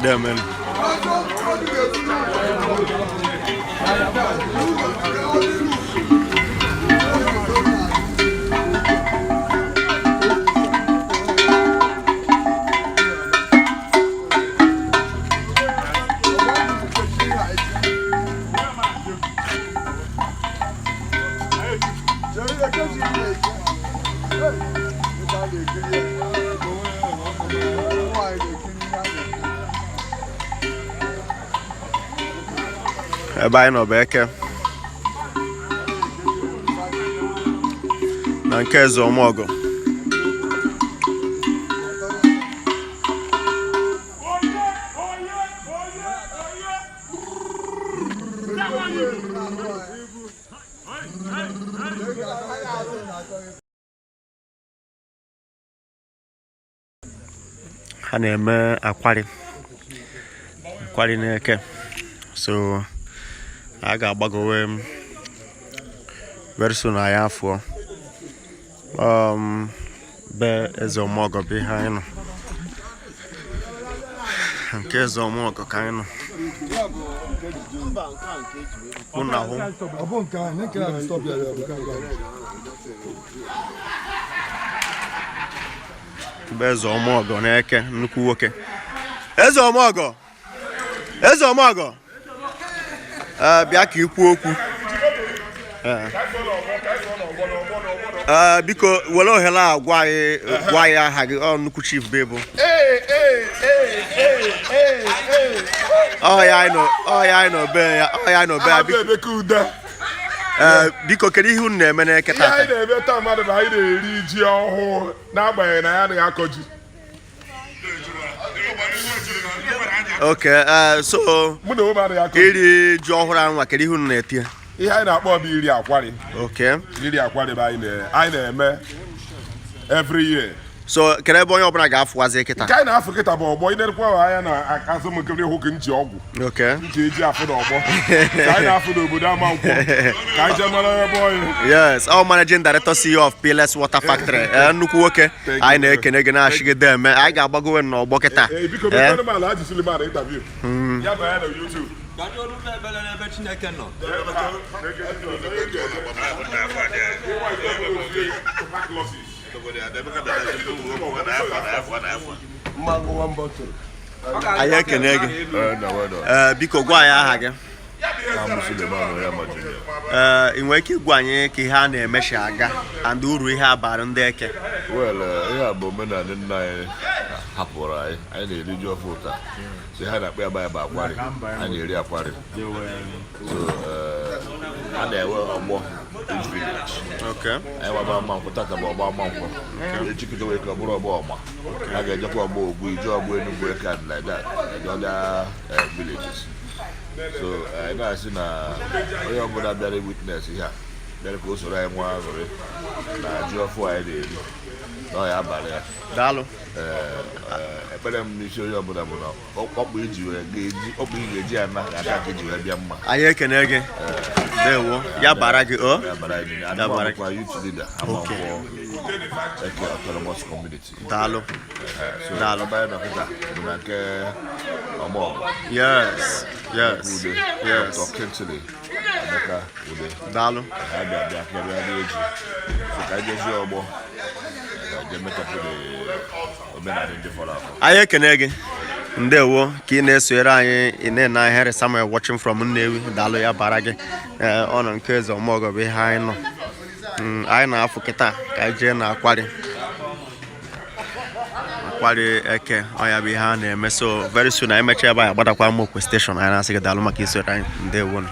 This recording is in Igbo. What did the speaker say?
there, man. Ebe no beke na nke eze omogo ha na-eme akwari na-eke so I got bago very soon I have for be is a mug behind and case of mug kind of bezo mogo neke nnukwu oke ezo mogo bịa ka ikwu okwu biko were ohere a gwa anyị aha gị nnukwu chief bebo anyị nọ be ya biko kedu ihe unu na-eme n'eke taa anyị na-eme taa mmadụ na anyị na-eri ji ọhụụ n'agbanyeghị na ya anaghị akọ ji. Okay, so iri ji ọhụrụ anwa kedu ihe unu na-eti ihe anyị na-akpọ bụ iri akwari. Okay, iri akwari bụ anyị na-eme every year. So kedu ebe onye ọbụla ga-afụwazi kịta? Nke anyị na-afụ kịta bụ ọgbọ ịnerekwa anya na asọmpi hụ ka nchi ọgwụ. Okay, nchi eji afụ n'ọgbọ ka anyị na-afụ n'obodo ama nkwọ ka anyị jee mara ebe onye. Yes, our managing director CEO of Peerless Water Factory nnukwu nwoke anyị na-ekene gị na-achị gị deme anyị ga-agbagowe n'ọgbọ kịta. Biko mekọrọ m ala ajụsịrị m ala interview ya bụ ya na YouTube. Anyị ekene gị biko gwa anyị aha gị ị nwere ike ịgwa anyị ka ihe a na-emechi aga and uru ihe abara ndị eke? Ihe a bụ omenala nna anyị hapụrụ anyị na-eri ji ọfụ ụta so ha na-akpọ ya bụ akwari anyị na-eri akwari so a na-enwe ọgbọ each village. Anyị gbaba mmankwụ tata bụ ọgba mmankwụ echikọta wee ka ọ bụrụ ọgba ọma a ga-ejekwa ọgba ogbu ije ọgba Enugu eke and like that and other villages. So anyị na-asị na onye ọbụla bịara witness ihe a bịara ka o soro anyị nwa aṅụrị na ji ọfụ anyị na-eri na ya abalị ya. Daalụ. Ekpere m n'isi onye ọbụla bụ na ọkpụ ị ga-eji ya na aka ka eji wee bịa mma. Anyị ekene gị dewo ya bara gị kwa youth leader Amankwọ Eke Autonomous Community. Daalụ. Daalụ banye na kịta bụ na nke ọmọgọ. Yes. Tọkentịlị Emeka Ude. Daalụ. Ha bịa karịa n'eji so ka anyị jezi ọgbọ anyị ekene gị ndewo ka ị na-esonyere anyị ị na-ene Henry Samuel watching from Nnewi. Daalụ ya bara gị ọ nọ nke eze ọmọgọ bụ ihe anyị nọ anyị na-afụ kịta ka anyị jee na akwari eke ọya bụ ihe a na-eme so very soon anyị mechaa ebe anyị gbadakwa Mokwe station anyị na-asị gị daalụ maka isonyere anyị ndewo.